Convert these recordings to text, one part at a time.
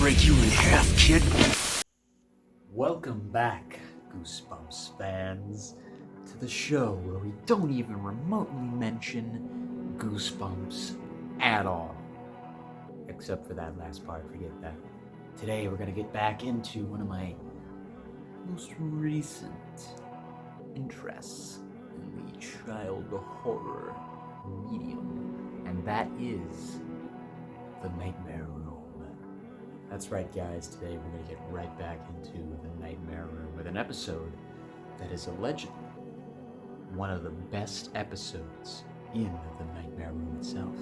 break you in half, kid. Welcome back, Goosebumps fans, to the show where we don't even remotely mention Goosebumps at all. Except for that last part, forget that. Today we're gonna get back into one of my most recent interests in the child horror medium, and that is the Nightmare Room. That's right, guys, today we're going to get right back into the Nightmare Room with an episode that is allegedly one of the best episodes in the Nightmare Room itself.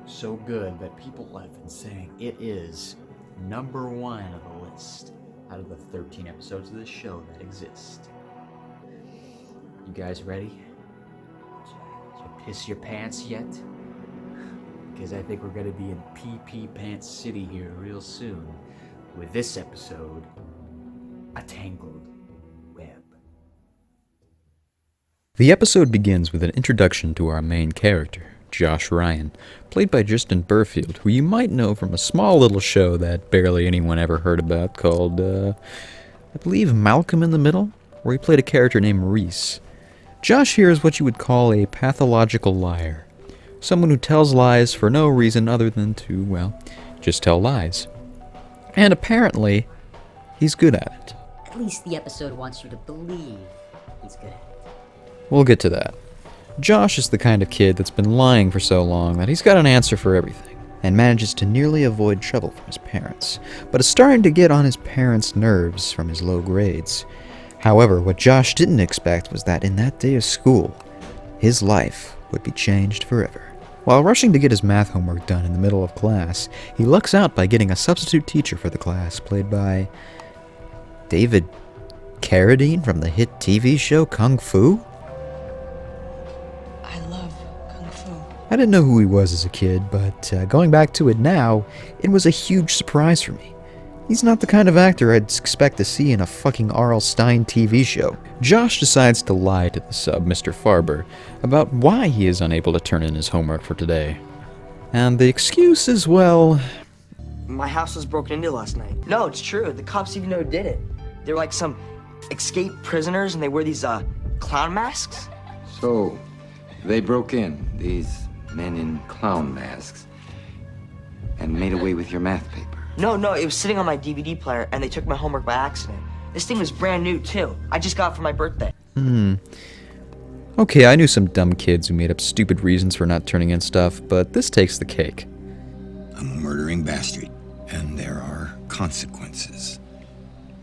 So good that people have been saying it is number one on the list out of the 13 episodes of this show that exist. You guys ready? Did you piss your pants yet? Because I think we're going to be in PP Pants City here real soon with this episode, A Tangled Web. The episode begins with an introduction to our main character, Josh Ryan, played by Justin Burfield, who you might know from a small little show that barely anyone ever heard about called, I believe, Malcolm in the Middle, where he played a character named Reese. Josh here is what you would call a pathological liar. Someone who tells lies for no reason other than to, well, just tell lies. And apparently, he's good at it. At least the episode wants you to believe he's good at it. We'll get to that. Josh is the kind of kid that's been lying for so long that he's got an answer for everything, and manages to nearly avoid trouble from his parents, but is starting to get on his parents' nerves from his low grades. However, what Josh didn't expect was that in that day of school, his life would be changed forever. While rushing to get his math homework done in the middle of class, he lucks out by getting a substitute teacher for the class, played by David Carradine from the hit TV show Kung Fu? I love Kung Fu. I didn't know who he was as a kid, but going back to it now, it was a huge surprise for me. He's not the kind of actor I'd expect to see in a fucking R.L. Stine TV show. Josh decides to lie to the sub, Mr. Farber, about why he is unable to turn in his homework for today. And the excuse is, well... My house was broken into last night. No, it's true. The cops even know who did it. They're like some escaped prisoners, and they wear these, clown masks. So, they broke in, these men in clown masks, and made away with your math paper. No, it was sitting on my DVD player, and they took my homework by accident. This thing was brand new, too. I just got it for my birthday. Okay, I knew some dumb kids who made up stupid reasons for not turning in stuff, but this takes the cake. I'm a murdering bastard, and there are consequences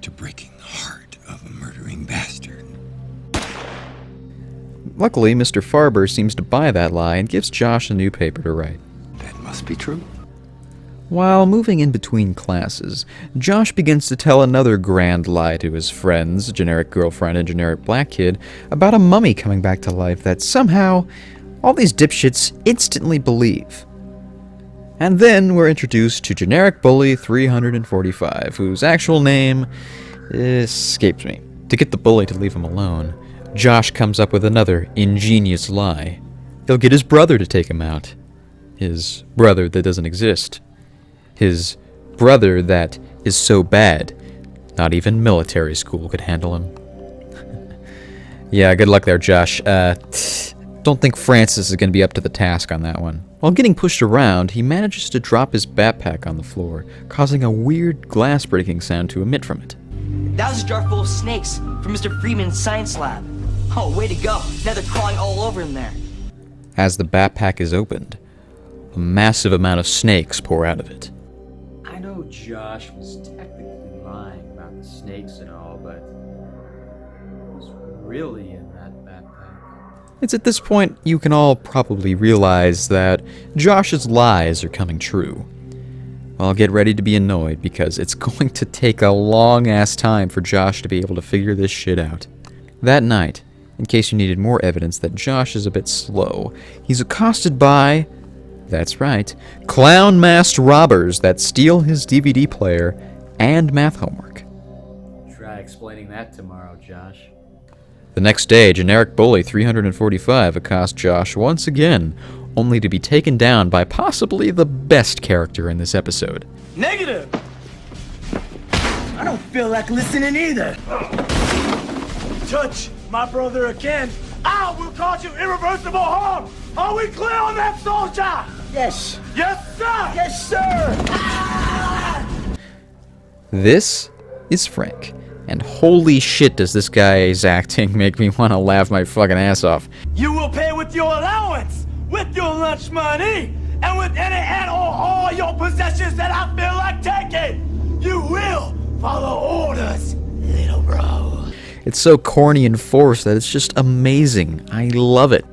to breaking the heart of a murdering bastard. Luckily, Mr. Farber seems to buy that lie and gives Josh a new paper to write. That must be true. While moving in between classes, Josh begins to tell another grand lie to his friends, generic girlfriend and generic black kid, about a mummy coming back to life that somehow all these dipshits instantly believe. And then we're introduced to generic bully 345, whose actual name escapes me. To get the bully to leave him alone, Josh comes up with another ingenious lie. He'll get his brother to take him out. His brother that doesn't exist. His brother that is so bad, not even military school could handle him. Yeah, good luck there, Josh. Don't think Francis is going to be up to the task on that one. While getting pushed around, he manages to drop his backpack on the floor, causing a weird glass-breaking sound to emit from it. That was a jar full of snakes from Mr. Freeman's science lab. Oh, way to go. Now they're crawling all over in there. As the backpack is opened, a massive amount of snakes pour out of it. I know Josh was technically lying about the snakes and all, but what was really in that backpack? It's at this point you can all probably realize that Josh's lies are coming true. Well, get ready to be annoyed, because it's going to take a long-ass time for Josh to be able to figure this shit out. That night, in case you needed more evidence that Josh is a bit slow, he's accosted by... that's right, clown-masked robbers that steal his DVD player and math homework. Try explaining that tomorrow, Josh. The next day, generic bully 345 accosts Josh once again, only to be taken down by possibly the best character in this episode, Negative. I don't feel like listening either. Touch my brother again, I will cause you irreversible harm. Are we clear on that, soldier? Yes. Yes, sir. Yes, sir. This is Frank. And holy shit does this guy's acting make me want to laugh my fucking ass off. You will pay with your allowance, with your lunch money, and with any and or all your possessions that I feel like taking. You will follow orders, little bro. It's so corny and forced that it's just amazing. I love it.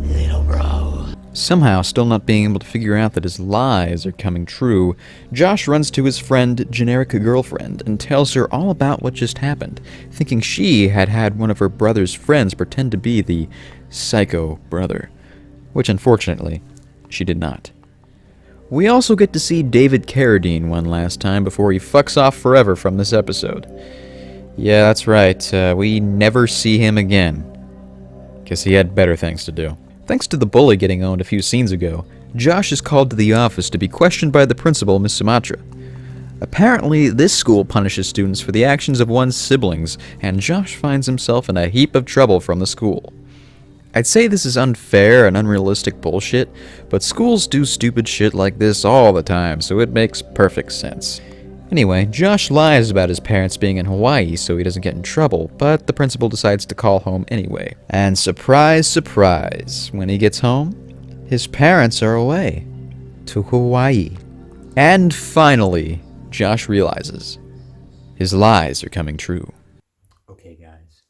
Little bro. Somehow, still not being able to figure out that his lies are coming true, Josh runs to his friend, generic girlfriend, and tells her all about what just happened, thinking she had one of her brother's friends pretend to be the psycho brother, which unfortunately, she did not. We also get to see David Carradine one last time before he fucks off forever from this episode. Yeah, that's right, we never see him again, because he had better things to do. Thanks to the bully getting owned a few scenes ago, Josh is called to the office to be questioned by the principal, Miss Sumatra. Apparently, this school punishes students for the actions of one's siblings, and Josh finds himself in a heap of trouble from the school. I'd say this is unfair and unrealistic bullshit, but schools do stupid shit like this all the time, so it makes perfect sense. Anyway, Josh lies about his parents being in Hawaii so he doesn't get in trouble, but the principal decides to call home anyway. And surprise, surprise, when he gets home, his parents are away to Hawaii. And finally, Josh realizes his lies are coming true. Okay, guys,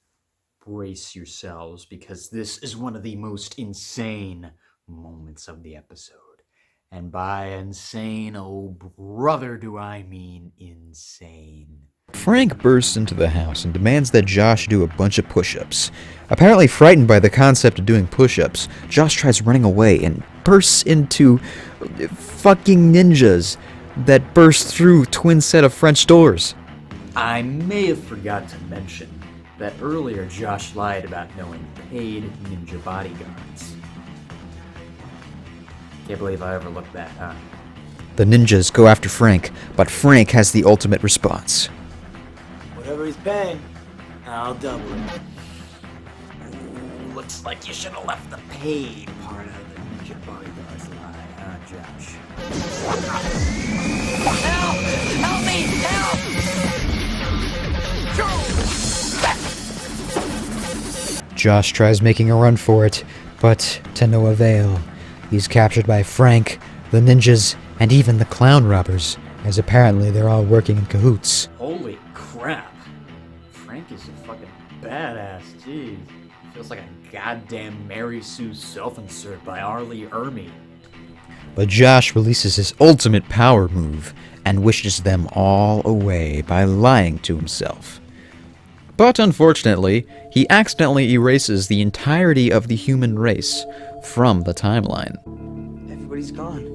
brace yourselves because this is one of the most insane moments of the episode. And by insane, oh brother, do I mean insane. Frank bursts into the house and demands that Josh do a bunch of push-ups. Apparently frightened by the concept of doing push-ups, Josh tries running away and bursts into fucking ninjas that burst through twin set of French doors. I may have forgot to mention that earlier Josh lied about knowing paid ninja bodyguards. Can't believe I overlooked that, huh? The ninjas go after Frank, but Frank has the ultimate response. Whatever he's paying, I'll double it. Ooh, looks like you should have left the paid part of the ninja bodyguards lie, huh, Josh? Help! Help me! Help! Josh tries making a run for it, but to no avail. He's captured by Frank, the ninjas, and even the clown robbers, as apparently they're all working in cahoots. Holy crap. Frank is a fucking badass, jeez. Feels like a goddamn Mary Sue self-insert by Arlie Ermy. But Josh releases his ultimate power move and wishes them all away by lying to himself. But unfortunately, he accidentally erases the entirety of the human race from the timeline. Everybody's gone.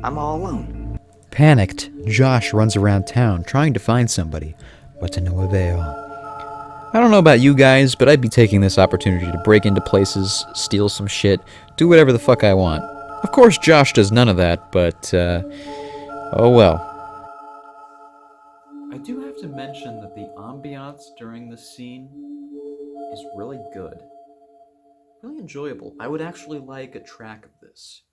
I'm all alone. Panicked, Josh runs around town trying to find somebody, but to no avail. I don't know about you guys, but I'd be taking this opportunity to break into places, steal some shit, do whatever the fuck I want. Of course, Josh does none of that, but, oh well. I do have to mention that the ambiance during this scene is really good. Really enjoyable. I would actually like a track of this.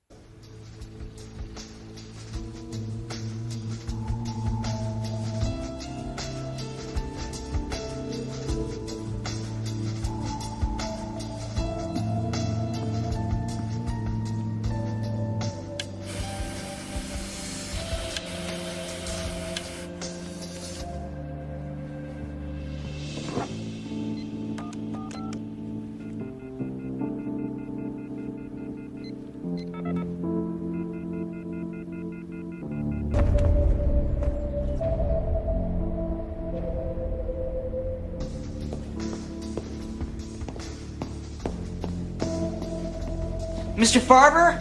Mr. Farber?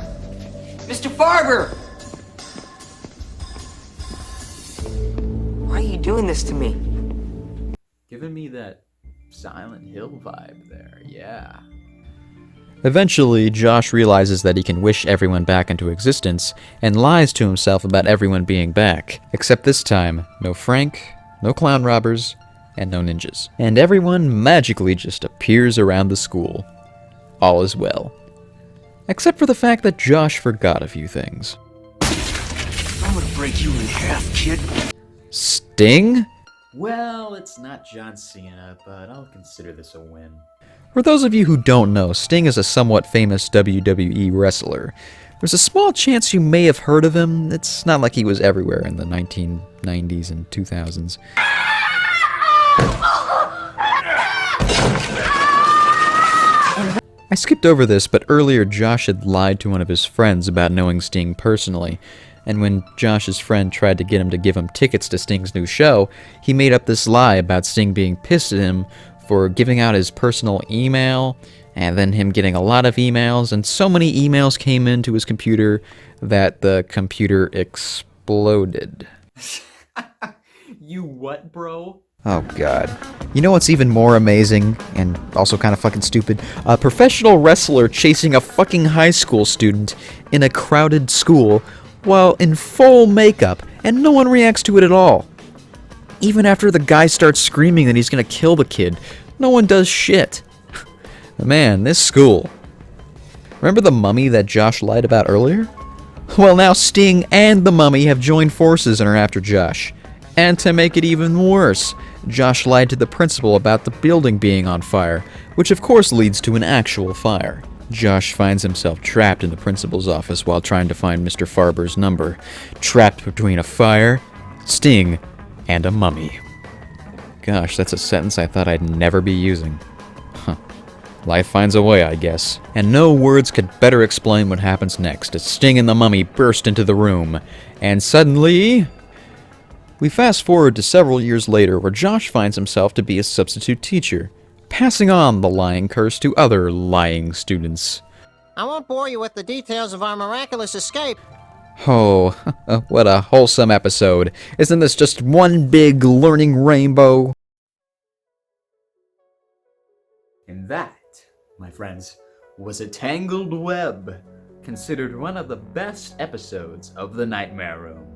Mr. Farber! Why are you doing this to me? Giving me that Silent Hill vibe there, yeah. Eventually, Josh realizes that he can wish everyone back into existence, and lies to himself about everyone being back. Except this time, no Frank, no clown robbers, and no ninjas. And everyone magically just appears around the school. All is well. Except for the fact that Josh forgot a few things. I'm gonna break you in half, kid. Sting? Well, it's not John Cena, but I'll consider this a win. For those of you who don't know, Sting is a somewhat famous WWE wrestler. There's a small chance you may have heard of him. It's not like he was everywhere in the 1990s and 2000s. I skipped over this, but earlier Josh had lied to one of his friends about knowing Sting personally, and when Josh's friend tried to get him to give him tickets to Sting's new show, he made up this lie about Sting being pissed at him for giving out his personal email, and then him getting a lot of emails, and so many emails came into his computer that the computer exploded. You what, bro? Oh god. You know what's even more amazing, and also kind of fucking stupid? A professional wrestler chasing a fucking high school student in a crowded school while in full makeup, and no one reacts to it at all. Even after the guy starts screaming that he's gonna kill the kid, no one does shit. Man, this school. Remember the mummy that Josh lied about earlier? Well, now Sting and the mummy have joined forces and are after Josh. And to make it even worse, Josh lied to the principal about the building being on fire, which of course leads to an actual fire. Josh finds himself trapped in the principal's office while trying to find Mr. Farber's number, trapped between a fire, Sting, and a mummy. Gosh, that's a sentence I thought I'd never be using. Huh. Life finds a way, I guess. And no words could better explain what happens next as Sting and the mummy burst into the room. And suddenly... we fast forward to several years later where Josh finds himself to be a substitute teacher, passing on the lying curse to other lying students. I won't bore you with the details of our miraculous escape. Oh, what a wholesome episode. Isn't this just one big learning rainbow? And that, my friends, was a Tangled Web, considered one of the best episodes of The Nightmare Room.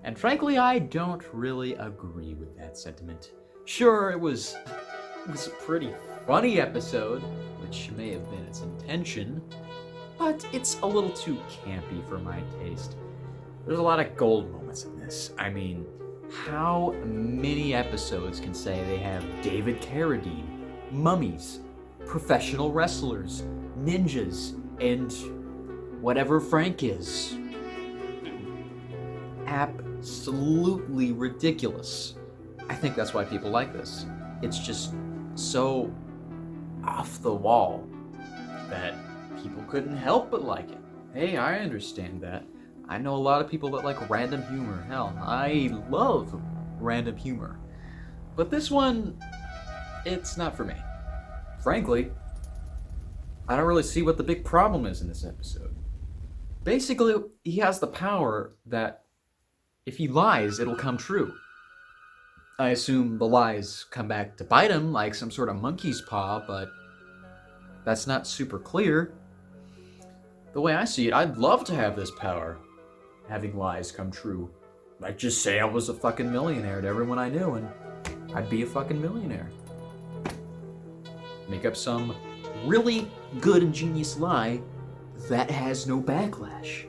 And frankly, I don't really agree with that sentiment. Sure, it was a pretty funny episode, which may have been its intention, but it's a little too campy for my taste. There's a lot of gold moments in this. I mean, how many episodes can say they have David Carradine, mummies, professional wrestlers, ninjas, and whatever Frank is? Absolutely ridiculous. I think that's why people like this. It's just so off the wall that people couldn't help but like it. Hey, I understand that. I know a lot of people that like random humor. Hell, I love random humor. But this one, it's not for me. Frankly, I don't really see what the big problem is in this episode. Basically, he has the power that if he lies, it'll come true. I assume the lies come back to bite him like some sort of monkey's paw, but that's not super clear. The way I see it, I'd love to have this power, having lies come true. I'd just say I was a fucking millionaire to everyone I knew, and I'd be a fucking millionaire. Make up some really good and genius lie that has no backlash.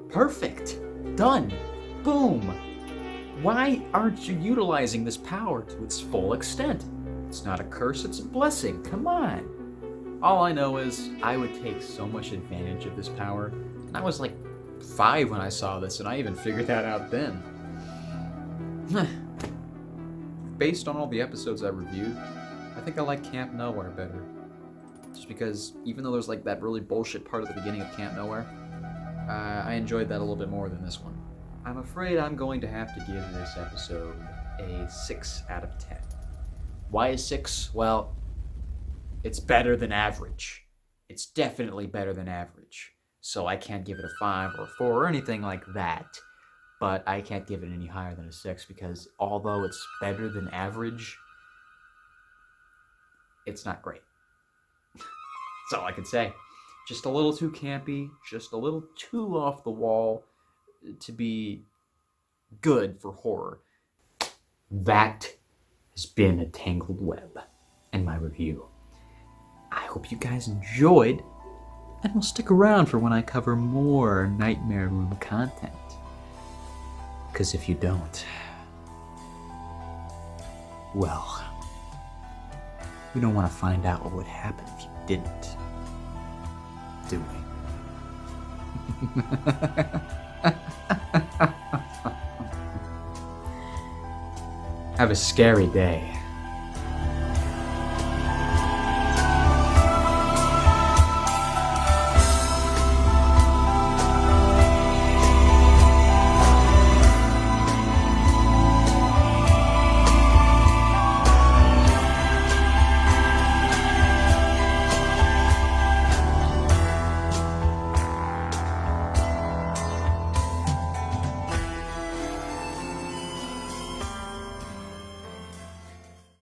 Perfect. Done. Boom. Why aren't you utilizing this power to its full extent? It's not a curse, it's a blessing. Come on. All I know is I would take so much advantage of this power. And I was like 5 when I saw this, and I even figured that out then. Based on all the episodes I reviewed, I think I like Camp Nowhere better. Just because even though there's like that really bullshit part at the beginning of Camp Nowhere, I enjoyed that a little bit more than this one. I'm afraid I'm going to have to give this episode a 6 out of 10. Why a 6? Well, it's better than average. It's definitely better than average. So I can't give it a 5 or a 4 or anything like that. But I can't give it any higher than a 6 because although it's better than average, it's not great. That's all I can say. Just a little too campy, just a little too off the wall to be good for horror. That has been a Tangled Web and my review. I hope you guys enjoyed, and will stick around for when I cover more Nightmare Room content. Because if you don't, well, we don't want to find out what would happen if you didn't, do we? Have a scary day.